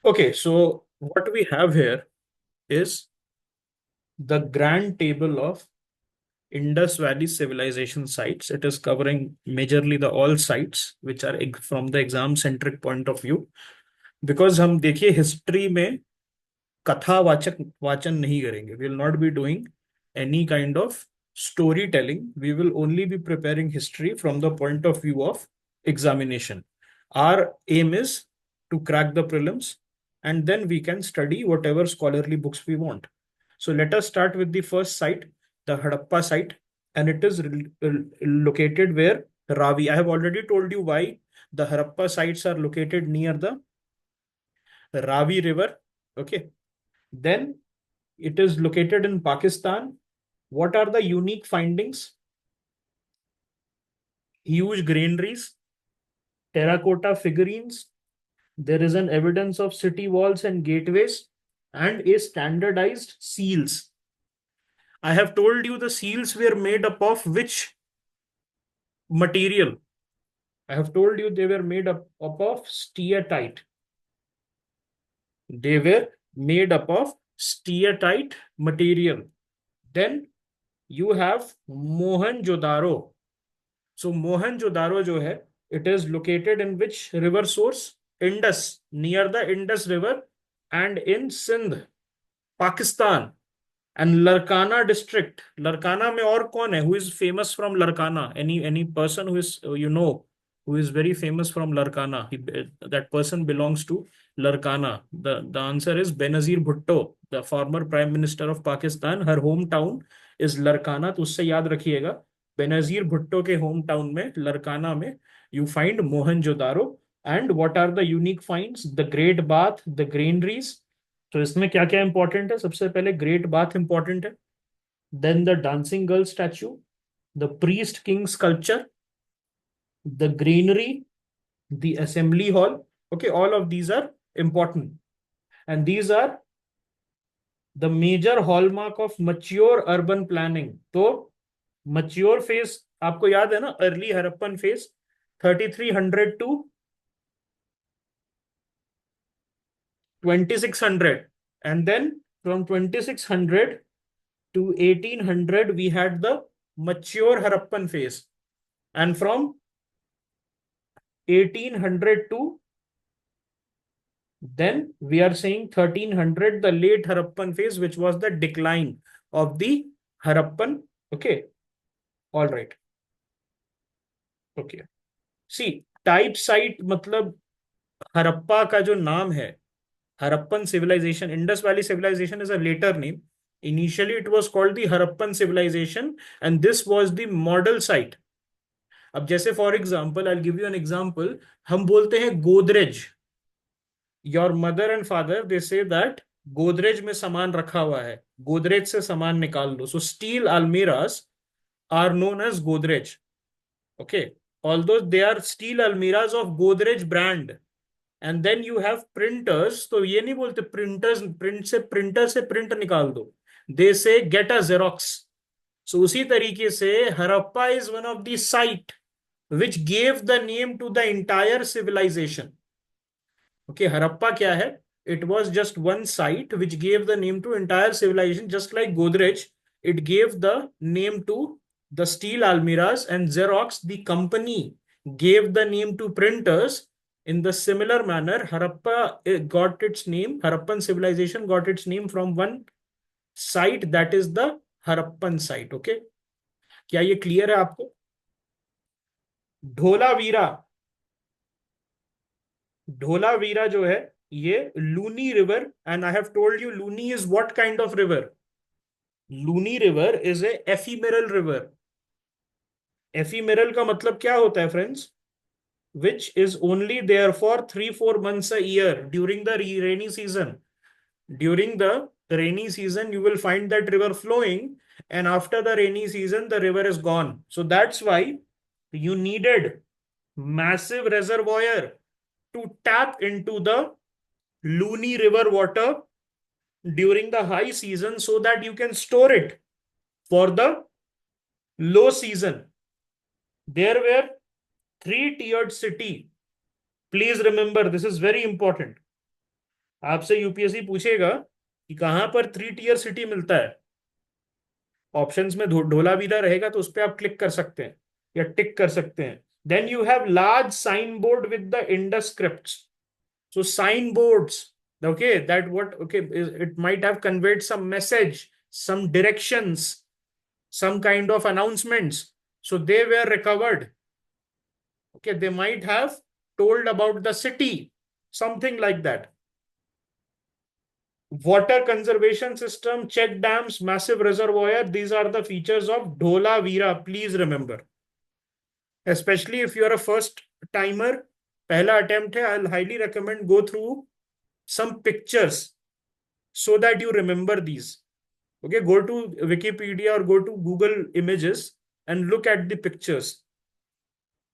Okay, so what we have here is the grand table of Indus Valley civilization sites. It is covering majorly the all sites which are from the exam centric point of view. Because हम देखिए history में कथावाचक वाचन नहीं करेंगे. We will not be doing any kind of storytelling. We will only be preparing history from the point of view of examination. Our aim is to crack the prelims, and then we can study whatever scholarly books we want. So let us start with the first site, the Harappa site, and it is located where Ravi. I have already told you why the Harappa sites are located near the Ravi River. Okay. Then it is located in Pakistan. What are the unique findings? Huge granaries, terracotta figurines. There is an evidence of city walls and gateways and a standardized seals. I have told you the seals were made up of which material? I have told you they were made up of steatite. They were made up of steatite material. Then you have Mohenjo-daro. So Mohenjo-daro जो है, it is located in which river source? Indus, near the Indus River and in Sindh, Pakistan. And Larkana district. Larkana में और कौन है? Who is famous from Larkana? Any person who is who is very famous from Larkana? That person belongs to Larkana. The answer is Benazir Bhutto, the former Prime Minister of Pakistan. Her hometown is Larkana. तो उससे याद रखिएगा बेनजीर भुट्टो के home town में लरकाना में you find Mohenjo-daro. And what are the unique finds? The Great Bath, the granaries. तो इसमें क्या क्या इंपॉर्टेंट है? सबसे पहले ग्रेट बाथ इंपॉर्टेंट है. Then the dancing girl statue, the priest king sculpture, the greenery, the assembly hall. Okay, all of these are important, and these are the major hallmark of mature urban planning. तो mature phase आपको याद है ना, early Harappan phase 3300 to 2600, and then from 2600 to 1800 we had the mature Harappan phase, and from 1800 to then we are saying 1300 the late Harappan phase, which was the decline of the Harappan. Okay, all right. Okay, see, type site मतलब हरप्पा का जो नाम है, Harappan civilization, Indus Valley civilization is a later name. Initially, it was called the Harappan civilization, and this was the model site. अब जैसे for example I give you an example, हम बोलते हैं Godrej. Your mother and father they say that Godrej में सामान रखा हुआ है, गोदरेज से सामान निकाल दो. सो steel almiras are known as Godrej. Okay, although they are steel almiras of Godrej brand. And then you have printers. तो ये नहीं बोलते प्रिंटर्स, प्रिंटर से प्रिंट निकाल दो, दे से गेट अ जेरोक्स. सो उसी तरीके से Harappa is one of the site which gave the name to the entire civilization. Okay, Harappa क्या है? It was just one site which gave the name to entire civilization, just like Godrej. It gave the name to the steel almiras, and Xerox, the company, gave the name to printers. In the similar manner, Harappa got its name, Harappan civilization got its name from one site, that is the Harappan site. Okay, क्या ये clear है आपको? ढोलावीरा. ढोलावीरा जो है ये Luni river, and I have told you Luni is what kind of river? Luni river is a ephemeral river. Ephemeral का मतलब क्या होता है friends? which is only there for 3-4 months a year during the rainy season. During the rainy season you will find that river flowing, and after the rainy season the river is gone. So that's why you needed massive reservoir to tap into the Luni river water during the high season so that you can store it for the low season. There were three-tiered city. Please remember, this is very important. आपसे UPSC पूछेगा कि कहां पर 3 tier city मिलता है, options में धोलावीरा रहेगा तो उस पर आप क्लिक कर सकते हैं या टिक कर सकते हैं. Then you have large sign board with the Indus scripts. So signboards, okay, that what, okay, it might have conveyed some message, some directions, some kind of announcements. So they were recovered. Okay, they might have told about the city, something like that. Water conservation system, check dams, massive reservoir. These are the features of Dhola Veera. Please remember, especially if you are a first timer. पहला attempt है. I'll highly recommend go through some pictures so that you remember these. Okay, go to Wikipedia or go to Google Images and look at the pictures.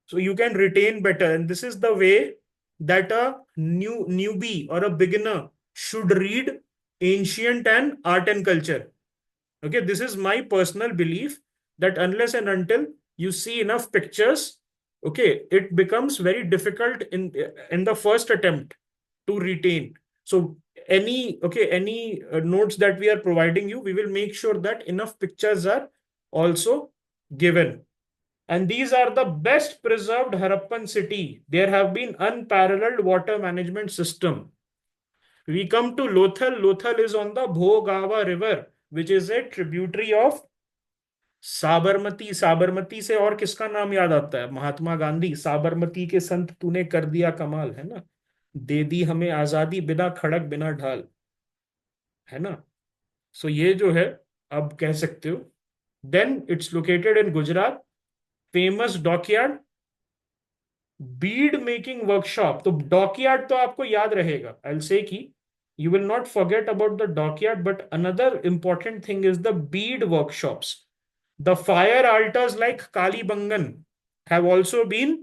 So you can retain better. And this is the way that a newbie or a beginner should read ancient and art and culture. Okay, this is my personal belief that unless and until you see enough pictures, okay, it becomes very difficult in the first attempt to retain. So any notes that we are providing you, we will make sure that enough pictures are also given. And these are the best preserved Harappan city. There have been unparalleled water management system. We come to Lothal. Lothal is on the Bhogava river, which is a tributary of Sabarmati. Sabarmati से और किसका नाम याद आता है? महात्मा गांधी. साबरमती के संत तूने कर दिया कमाल, है ना, दे दी हमें आजादी, बिना खड़क बिना ढाल, है ना. सो ये जो है, अब कह सकते हो. Then it's located in Gujarat. Famous dockyard, bead making workshop. तो डॉकयार्ड तो आपको याद रहेगा. आई विल से कि you will not forget about the dockyard, but another important thing is the bead workshops. The fire altars like Kalibangan have also been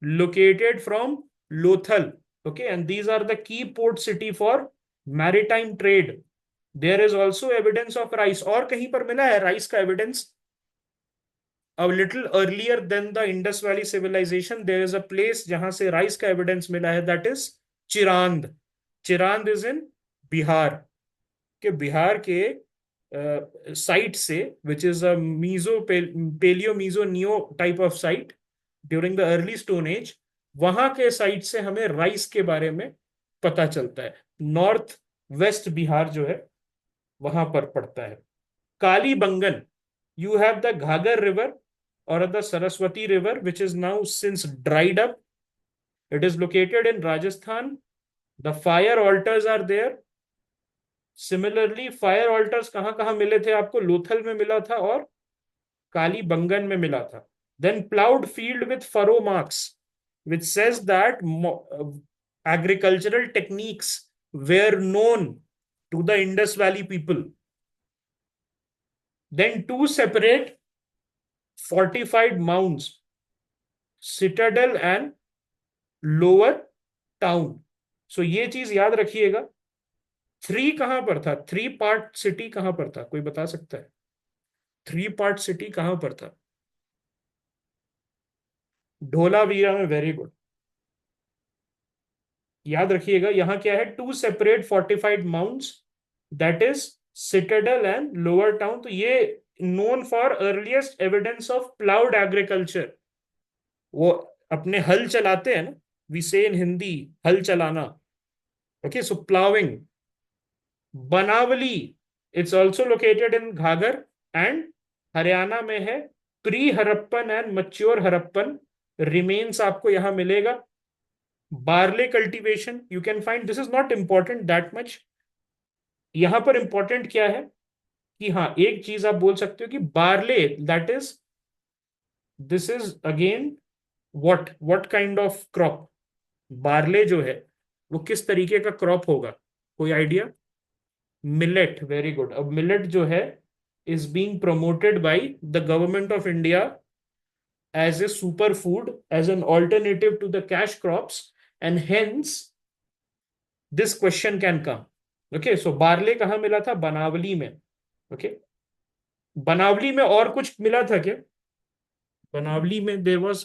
located from Lothal. Okay, and these are the key port city for maritime trade. There is also evidence of rice. और कहीं पर मिला है rice का evidence? A little earlier than the Indus Valley civilization, there is a place जहां से rice का evidence मिला है, that is Chirand. Chirand is in Bihar. के बिहार के साइट से, which is a meso paleo meso neo type of site during the early stone age, वहां के साइट से हमें राइस के बारे में पता चलता है. नॉर्थ वेस्ट बिहार जो है वहां पर पड़ता है. Kalibangan, you have the Ghagar river or the Saraswati river, which is now since dried up. It is located in Rajasthan. The fire altars are there. Similarly fire alters कहां कहां मिले थे आपको? लोथल में मिला था और कालीबंगन में मिला था. Then ploughed field with furrow marks, which says that agricultural techniques were known to the Indus valley people. Then two separate fortified mounds, citadel and lower town. So ये चीज याद रखिएगा. 3 कहां पर था? 3 पार्ट सिटी कहां पर था? कोई बता सकता है? 3 पार्ट सिटी कहां पर था? ढोलावीरा में. Very good. याद रखिएगा यहां क्या है? 2 separate fortified mounds, that is citadel and lower town. तो ये known for earliest evidence of ploughed agriculture. वो अपने हल चलाते हैं ना, वी से इन हिंदी हल चलाना. Okay, so ploughing. Banawali, it's also located in Ghaggar and Haryana में है. Pre Harappan and mature Harappan remains आपको यहां मिलेगा. Barley cultivation you can find. This is not important that much. यहां पर इंपॉर्टेंट क्या है कि हाँ, एक चीज आप बोल सकते हो कि barley, that is, this is again what kind of crop? Barley जो है वो किस तरीके का क्रॉप होगा? कोई आइडिया? मिलेट. Very good. अब मिलेट जो है is being promoted by the government of India as a superfood, as an alternative to the cash crops, and hence this question can come. Okay, so barley कहाँ मिला था? बनावली में. Okay, बनावली में और कुछ मिला था क्या? बनावली में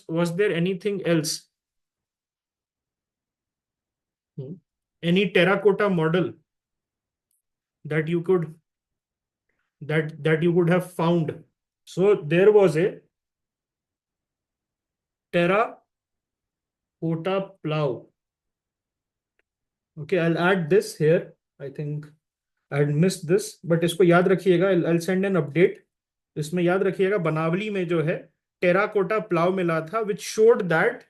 was there anything else? any terracotta model that you could that you would have found. So there was a terracotta plow. Okay, I'll add this here. I think I had missed this, but इसको याद रखिएगा. I'll send an update. इसमें याद रखिएगा बनावली में जो है terracotta plough मिला था, which showed that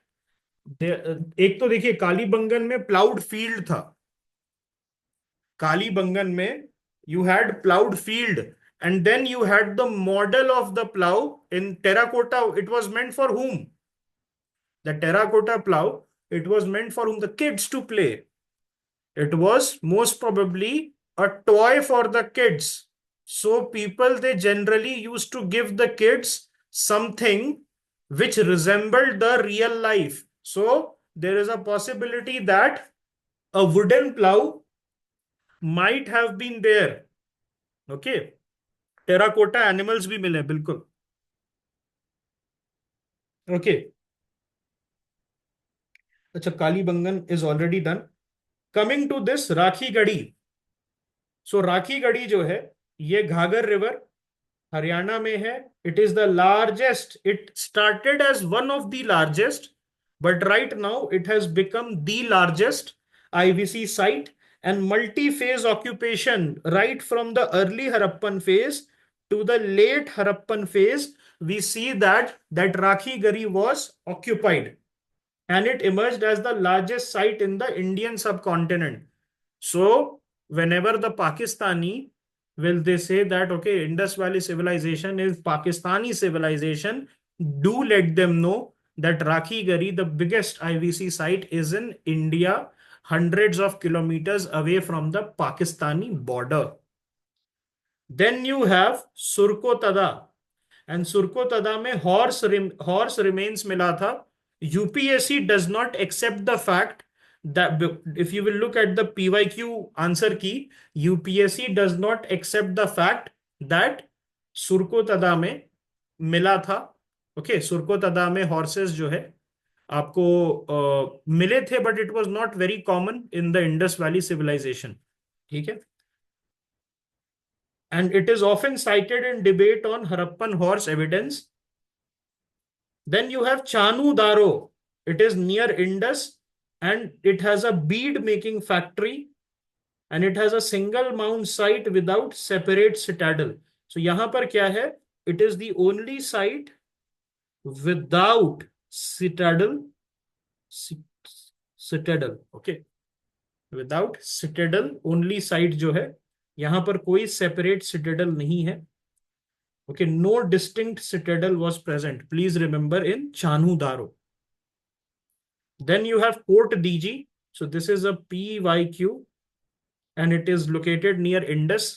एक तो देखिए कालीबंगन में प्लाउड फील्ड था. कालीबंगन में you had plowed field, and then you had the model of the plow in terracotta. It was meant for whom? The terracotta plow, it was meant for whom? The kids to play. It was most probably a toy for the kids. So people, they generally used to give the kids something which resembled the real life. So there is a possibility that a wooden plow might have been there. Okay. Terracotta animals भी मिले बिल्कुल. Okay. अच्छा, Kalibangan is already done. Coming to this Rakhi Garhi. So Rakhi Garhi जो है ये Ghaggar river Haryana में है. It is the largest. It started as one of the largest, but right now it has become the largest IVC site and multi-phase occupation right from the early Harappan phase to the late Harappan phase. We see that Rakhi Gari was occupied, and it emerged as the largest site in the Indian subcontinent. So whenever the Pakistani will they say that okay, Indus Valley civilization is Pakistani civilization, do let them know that Rakhi Gari, the biggest IVC site, is in India, hundreds of kilometers away from the Pakistani border. Then you have Surkotada, and Surkotada में horse remains मिला था. UPSC does not accept the fact that if you will look at the PYQ answer key, UPSC does not accept the fact that Surkotada में मिला था. Okay, Surkotada में horses जो है आपको मिले थे, but it was not very common in the Indus valley civilisation. ठीक है. And it is often cited in debate on Harappan horse evidence. Then you have Chanhu Daro. It is near Indus and it has a bead making factory and it has a single mound site without separate citadel. So यहां पर क्या है? It is the only site without citadel. Citadel. Okay, without citadel only site जो है, यहां पर कोई separate citadel नहीं है. Okay, no distinct citadel was present, please remember, in Chanhu Daro. Then you have पोर्ट Diji. So this is a PYQ and it is located near Indus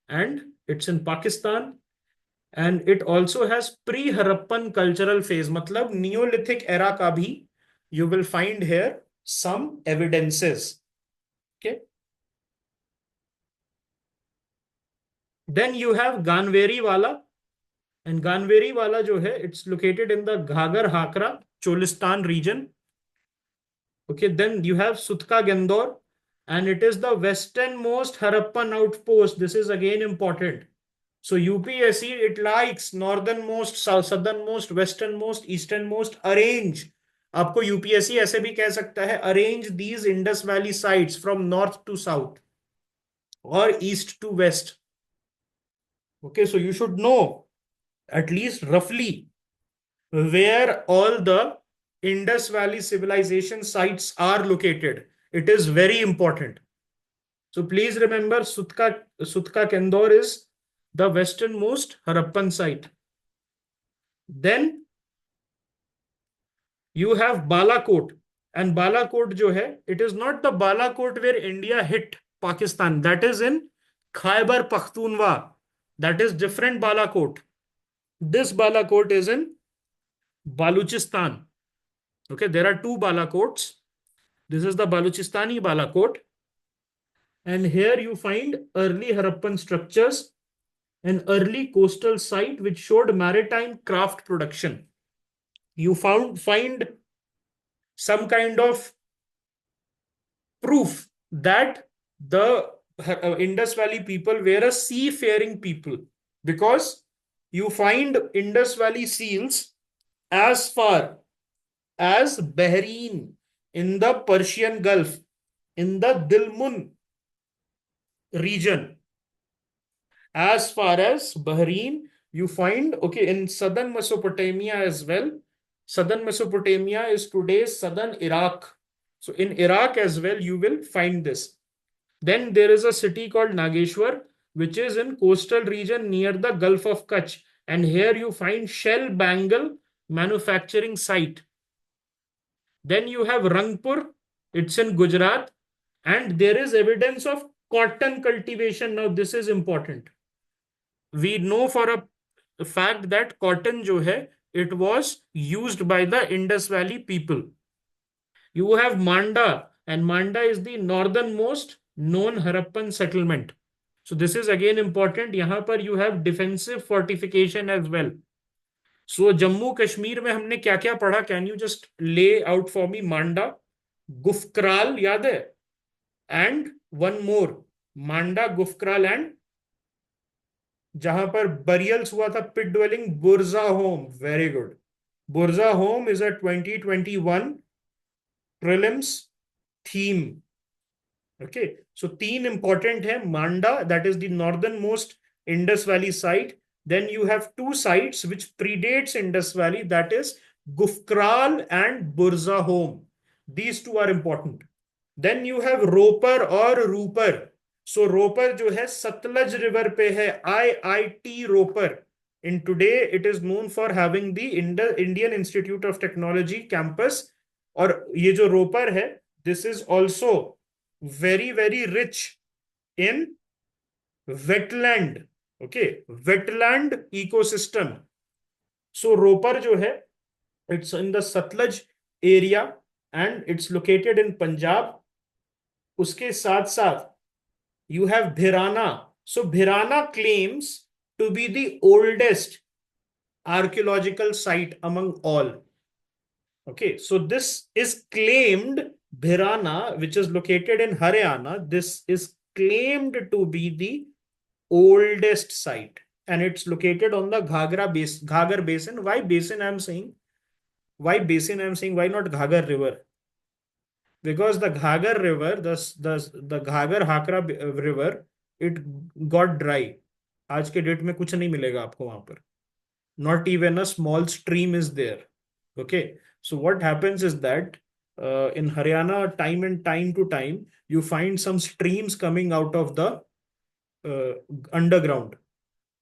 and it's in Pakistan. And it also has pre-Harappan cultural phase, मतलब Neolithic era का भी you will find here some evidences. Okay. Then you have Ganveri Wala, and Ganveri Wala जो है it's located in the Ghagar Hakra Cholistan region. Okay, then you have Sutka Gendor, and it is the westernmost Harappan outpost. This is again important. So UPSC, it likes northernmost, southernmost, westernmost, easternmost. Arrange. आपको UPSC ऐसे भी कह सकता है, arrange these Indus Valley sites from north to south or east to west. Okay, so you should know at least roughly where all the Indus Valley civilization sites are located. It is very important. So please remember, Sutka Kendor is the westernmost Harappan site. Then you have Balakot, and Balakot जो है, it is not the Balakot where India hit Pakistan. That is in Khyber Pakhtunkhwa. That is different Balakot. This Balakot is in Baluchistan. Okay, there are two Balakots. This is the Baluchistani Balakot. And here you find early Harappan structures, an early coastal site which showed maritime craft production. You find some kind of proof that the Indus Valley people were a seafaring people, because you find Indus Valley seals as far as Bahrain in the Persian Gulf, in the Dilmun region, as far as Bahrain, you find, okay, in southern Mesopotamia as well. Southern Mesopotamia is today's southern Iraq. So in Iraq as well, you will find this. Then there is a city called Nageshwar, which is in coastal region near the Gulf of Kutch. And here you find shell bangle manufacturing site. Then you have Rangpur, it's in Gujarat, and there is evidence of cotton cultivation. Now, this is important. We know for a fact that cotton जो है, it was used by the Indus Valley people. You have Manda, and Manda is the northernmost known Harappan settlement. So this is again important. यहाँ पर you have defensive fortification as well. So Jammu Kashmir में हमने क्या क्या पढ़ा? Can you just lay out for me? Manda, Gufkral याद है? And one more, Manda, Gufkral, and जहां पर बरियल्स हुआ था pit dwelling, Burzahom. Very good. Burzahom is a 2021 prelims theme. Okay, so तीन इंपॉर्टेंट है. Manda, that is the northern most Indus valley site. Then you have two sites which predates Indus Valley, that is Gufkral and Burza Home. These two are important. Then you have Roper or Rooper. So Roper जो है Sutlej river पे है. IIT Roper. In today it is known for having the Indian Institute of Technology campus. और ये जो रोपर है, this is also very very rich in wetland. Okay, wetland ecosystem. So Roper जो है, it's in the Satluj area and it's located in Punjab. उसके साथ साथ you have Bhirana. So Bhirana claims to be the oldest archaeological site among all. Okay, so this is claimed, Bhirana, which is located in Haryana, this is claimed to be the oldest site, and it's located on the Ghagar basin. Why basin I'm saying? Why basin I'm saying? Why not Ghagar river? Because the Ghagar river, the Ghagar Hakra river, it got dry. आज के date में कुछ नहीं मिलेगा आपको वहां पर. Not even a small stream is there. Okay, so what happens is that in Haryana, time to time, you find some streams coming out of the underground.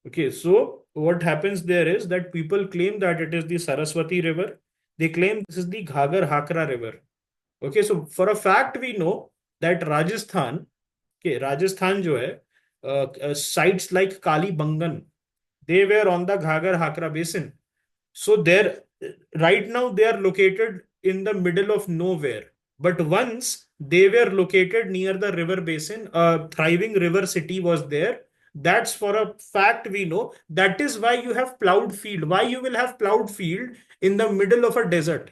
Okay, so what happens there is that people claim that it is the Saraswati river. They claim this is the Ghagar Hakra river. Okay, so for a fact we know that Rajasthan, okay, Rajasthan जो है, sites like Kali Bangan, they were on the Ghagar Hakra basin. So there, right now they are located in the middle of nowhere. But once they were located near the river basin, a thriving river city was there. That's for a fact we know. That is why you have plowed field. Why you will have plowed field in the middle of a desert?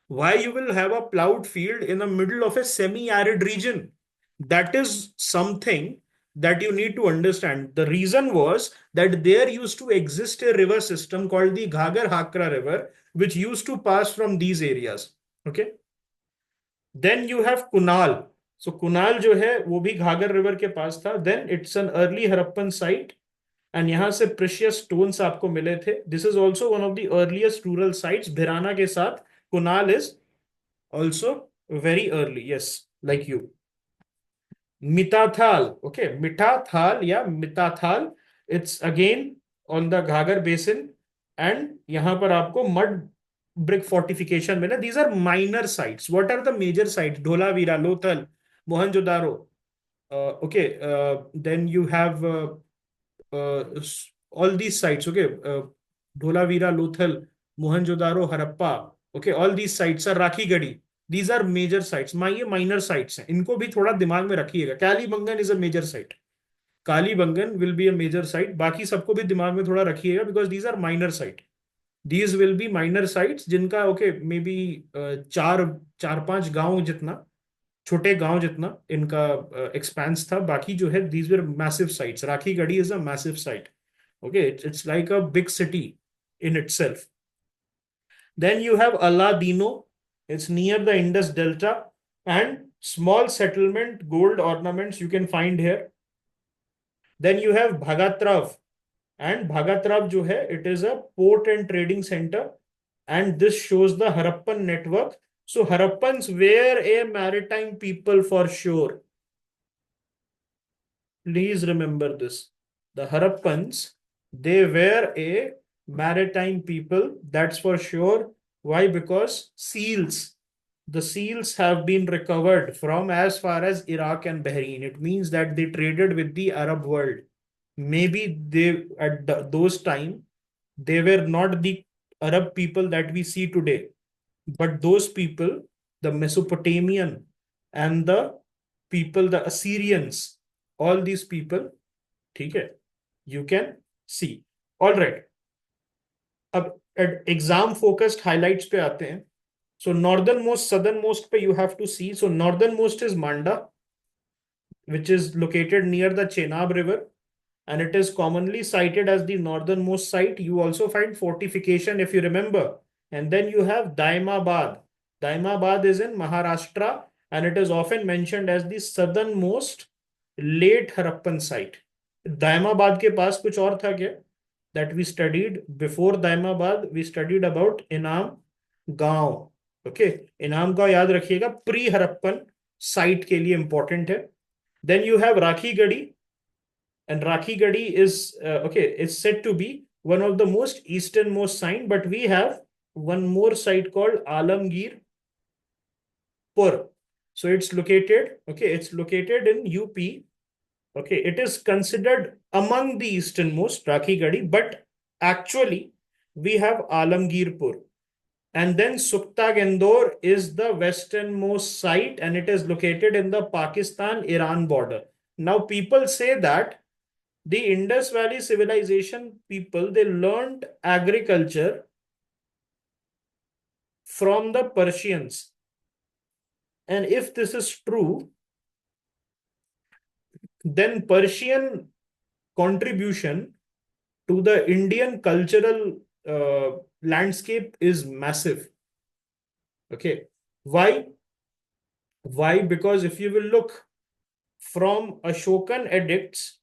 Why you will have a plowed field in the middle of a semi-arid region? That is something that you need to understand. The reason was that there used to exist a river system called the Ghagar Hakra river, which used to pass from these areas. Okay. Then you have Kunal. So Kunal जो है वो भी घाघर river के पास था. Then it's an early Harappan site. And यहाँ से precious stones आपको मिले थे. This is also one of the earliest rural sites. Bhirana के साथ Kunal is also very early. Yes, like you. Mitathal, okay, Mitathal, yeah, Mitathal. It's again on the Ghagar basin, and यहाँ पर आपको mud brick fortification मिला. These are minor sites. What are the major sites? Dholavira, Lothal, Mohenjo-daro. Okay, then you have all these sites. Okay, Dholavira, Lothal, Mohenjo-daro, Harappa. Okay, all these sites are Rakhi-Gadi. These are major sites. ये minor sites हैं. इनको भी थोड़ा दिमाग में रखिएगा. Kalibangan is a major site. Kalibangan will be a major site. बाकी सबको भी दिमाग में थोड़ा रखिएगा because these are minor site. These will be minor sites जिनका okay maybe चार पांच गांव जितना छोटे गांव जितना इनका एक्सपेंस था, बाकी जो है these were massive sites. Rakhi Garhi is a massive site. Okay, it's like a big city in itself. Then you have Aladino, it's near the Indus Delta, and small settlement gold ornaments you can find here. Then you have Bhagatrav, and Bhagatrav jo hai, it is a port and trading center, and this shows the Harappan network. So Harappans were a maritime people for sure. Please remember this. The Harappans, they were a maritime people, that's for sure. Why? Because seals, the seals have been recovered from as far as Iraq and Bahrain. It means that they traded with the Arab world. Maybe they at those time they were not the Arab people that we see today, but those people, the Mesopotamian and the people, the Assyrians, all these people, ठीक है, you can see. All right. अब exam focused highlights पे आते हैं. So northernmost, southernmost पे you have to see. So northernmost is Manda, which is located near the Chenab River, and it is commonly cited as the northernmost site. You also find fortification if you remember. And then you have Daimabad. Daimabad is in Maharashtra, and it is often mentioned as the southernmost late Harappan site. Daimabad के पास कुछ और था क्या? That we studied before Daimabad, we studied about Inam गांव. Okay, इनाम गांव याद रखिएगा, प्री हरप्पन साइट के लिए इंपॉर्टेंट है. Then you have Rakhi Gadi, and Rakhi Gadi is it's said to be one of the most easternmost sign, but we have one more site called Alamgir Pur. So it's located, it's located in UP. Okay, it is considered among the easternmost Rakhi Gadi, but actually we have Alamgir Pur. And then Sukta Gendor is the westernmost site, and it is located in the Pakistan-Iran border. Now people say that the Indus Valley civilization people, they learned agriculture from the Persians. And if this is true, then Persian contribution to the Indian cultural landscape is massive. Okay. Why? Why? Because if you will look from Ashokan edicts,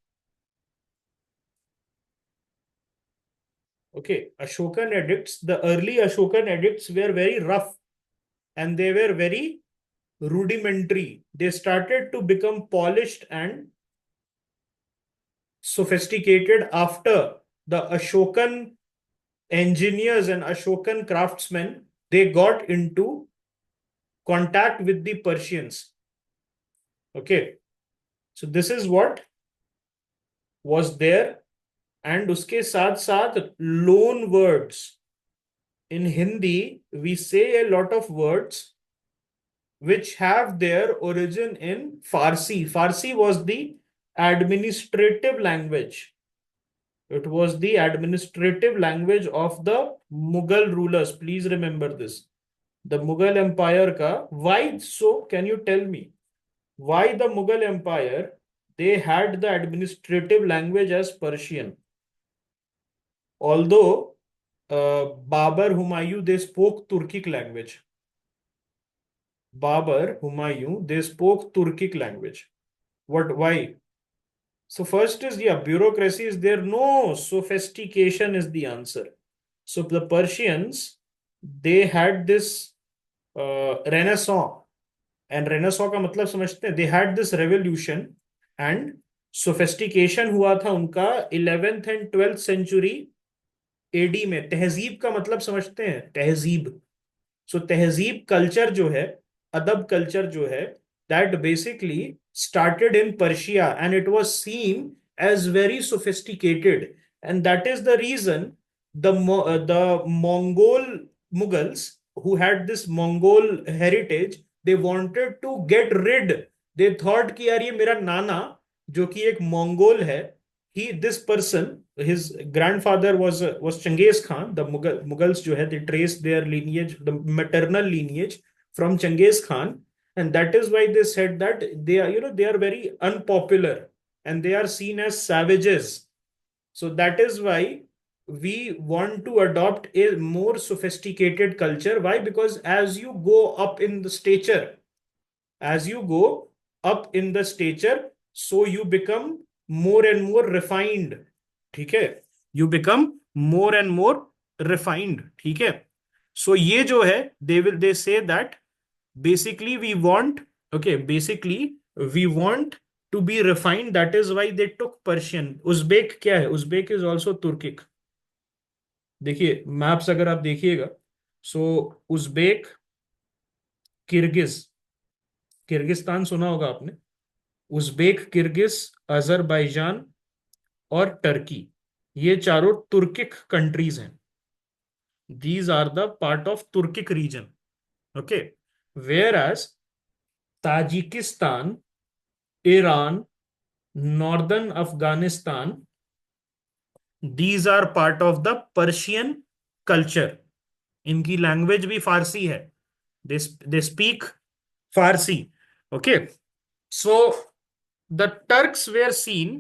Ashokan edicts, the early Ashokan edicts were very rough and they were very rudimentary. They started to become polished and sophisticated after the Ashokan engineers and Ashokan craftsmen, they got into contact with the Persians. Okay. So this is what was there. And उसके साथ साथ loan words. In Hindi, we say a lot of words which have their origin in Farsi. Farsi was the administrative language. It was the administrative language of the Mughal rulers. Please remember this. The Mughal Empire ka. Why so? Can you tell me? Why the Mughal Empire, they had the administrative language as Persian? Although Babur, Humayun, they spoke Turkic language. Babur, Humayun, they spoke Turkic language. What? Why? So first is, yeah, bureaucracy is there. No, sophistication is the answer. So the Persians, they had this Renaissance. And Renaissance का मतलब समझते हैं, they had this revolution and sophistication हुआ था उनका 11th and 12th century AD में. तहजीब का मतलब समझते हैं, तहजीब. So तहजीब कल्चर जो है, अदब कल्चर जो है, that basically started in Persia and it was seen as very sophisticated, and that is the reason the Mongol Mughals who had this Mongol heritage, they wanted to get rid. They thought कि यार ये मेरा नाना जो कि एक Mongol है, this person, his grandfather was Genghis Khan. The Mughals जो है, they traced their lineage, the maternal lineage from Genghis Khan. And that is why they said that they are, they are very unpopular and they are seen as savages. So that is why we want to adopt a more sophisticated culture. Why? Because as you go up in the stature, as you go up in the stature, so you become more and more refined. ठीक है? You become more and more refined. ठीक है? So ये जो है, they say that basically we want, okay, basically we want to be refined. That is why they took Persian. Uzbek क्या है? Uzbek is also Turkic. देखिए maps अगर आप देखिएगा, सो उज्बेक, किर्गिज, किर्गिस्तान सुना होगा आपने, उज्बेक, किर्गिज, अजरबैजान और टर्की, ये चारों तुर्किक कंट्रीज हैं. These are the part of Turkic region. Okay. Whereas Tajikistan, Iran, northern Afghanistan, these are part of the Persian culture. इनकी लैंग्वेज भी Farsi है. दे speak Farsi. Okay. So the Turks were seen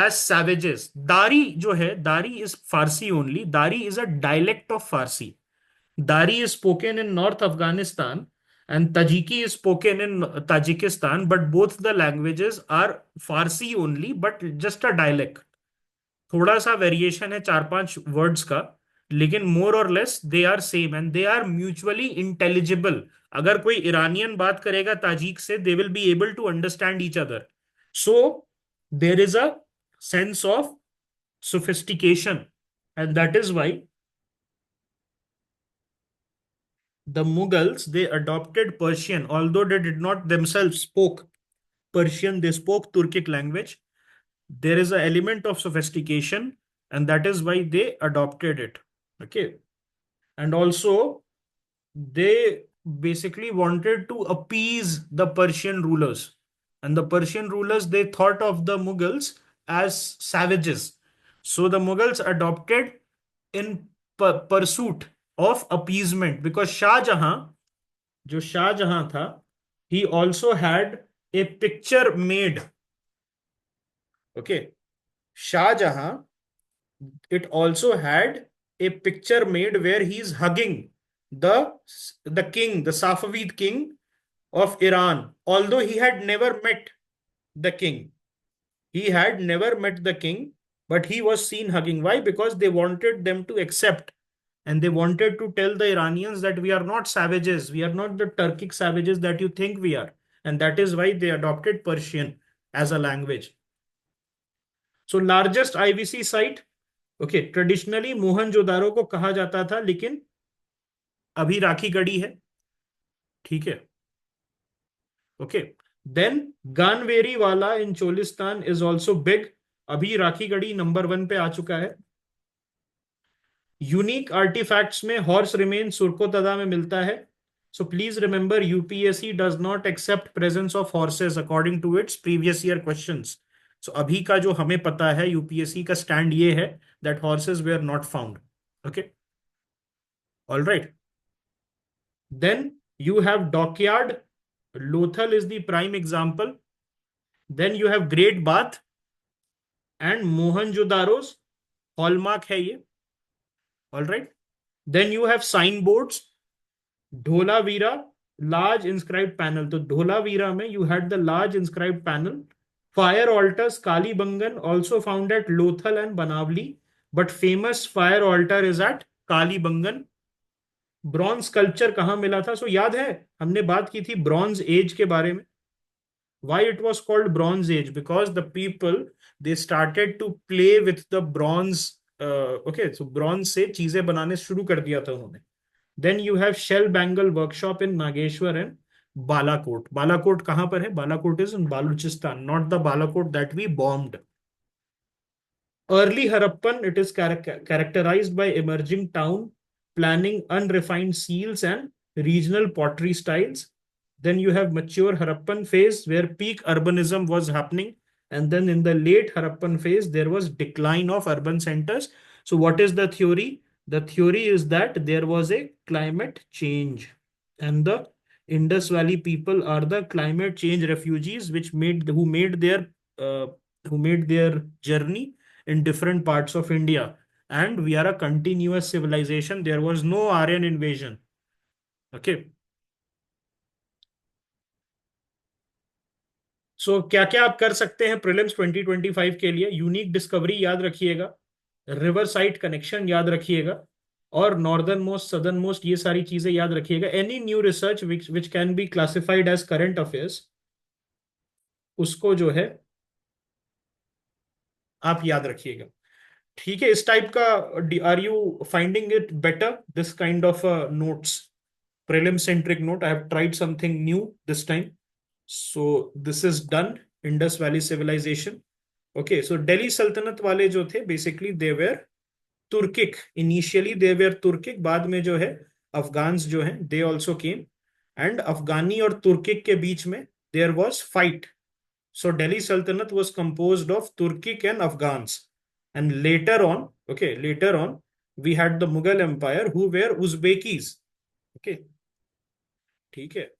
as savages. Dari जो है, Dari is Farsi only. Dari is a dialect of Farsi. Dari is spoken in North Afghanistan and Tajiki is spoken in Tajikistan, but both the languages are Farsi only, but just a dialect. थोड़ा सा variation है चार पांच words का, लेकिन more और less they are same and they are mutually intelligible. अगर कोई ईरानियन बात करेगा ताजिक से, they will be able to understand each other. So there is a sense of sophistication, and that is why the Mughals, they adopted Persian, although they did not themselves spoke Persian, they spoke Turkic language. There is an element of sophistication, and that is why they adopted it. Okay. And also, they basically wanted to appease the Persian rulers. And the Persian rulers, they thought of the Mughals as savages. So the Mughals adopted in pursuit of appeasement, because Shah Jahan, जो शाहजहां था, he also had a picture made. Okay. Shah Jahan, it also had a picture made where he's hugging the king, the Safavid king of Iran, although he had never met the king. He had never met the king, but he was seen hugging. Why? Because they wanted them to accept, and they wanted to tell the Iranians that we are not savages, we are not the Turkic savages that you think we are. And that is why they adopted Persian as a language. So largest IVC site, okay, traditionally Mohenjodaro को कहा जाता था, लेकिन अभी राखी गढ़ी है. ठीक है. Okay. Then गानवेरी वाला इन चोलिस्तान इज ऑल्सो बिग. अभी राखी गढ़ी नंबर 1 पे आ चुका है. यूनिक आर्टिफैक्ट्स में हॉर्स रिमेन सुरकोतदा में मिलता है. So please remember, UPSC does not accept presence of horses according to its previous year questions. So अभी का जो हमें पता है, UPSC का स्टैंड ये है that horses were not found. Okay. All right. Then you have dockyard. Lothal is the prime example. Then you have Great Bath and Mohenjo-daro's hallmark है ये. All right. Then you have signboards. Dholavira, large inscribed panel. तो Dholavira में you had the large inscribed panel. Fire altars, Kalibangan, also found at Lothal and Banavli, but famous fire altar is at Kalibangan. Bronze sculpture कहाँ मिला था? सो याद है हमने बात की थी ब्रॉन्ज एज के बारे में. Why it was called Bronze Age? Because the people, they started to play with the bronze. Okay, so bronze से चीजें बनाने शुरू कर दिया था उन्होंने. Then you have Shell Bangle Workshop in Nageshwar and Balakot. Balakot कहाँ पर है? Balakot is in Balochistan, not the Balakot that we bombed. Early Harappan, it is characterized by emerging town planning, unrefined seals, and regional pottery styles. Then you have mature Harappan phase where peak urbanism was happening. And then in the late Harappan phase, there was decline of urban centers. So what is the theory? The theory is that there was a climate change and the Indus Valley people are the climate change refugees uh, who made their journey in different parts of India. And we are a continuous civilization. There was no Aryan invasion. Okay. सो क्या क्या आप कर सकते हैं prelims 2025 के लिए? Unique discovery याद रखिएगा, रिवर साइड कनेक्शन याद रखिएगा, और नॉर्दर्न मोस्ट सदर्न मोस्ट ये सारी चीजें याद रखिएगा। Any new research which can be classified as current affairs, उसको जो है आप याद रखिएगा। ठीक है, इस टाइप का are you finding it better, this kind of notes, prelim centric note? I have tried something new this time. So this is done. Indus Valley civilization. Okay, so Delhi Sultanate वाले जो थे basically they were Turkic. Initially they were Turkic. बाद में जो है Afghans जो हैं they also came, and अफगानी और तुर्किक के बीच में there was fight. So Delhi Sultanate was composed of Turkic and Afghans. And later on, okay, later on, we had the Mughal Empire who were Uzbekis. Okay, ठीक है।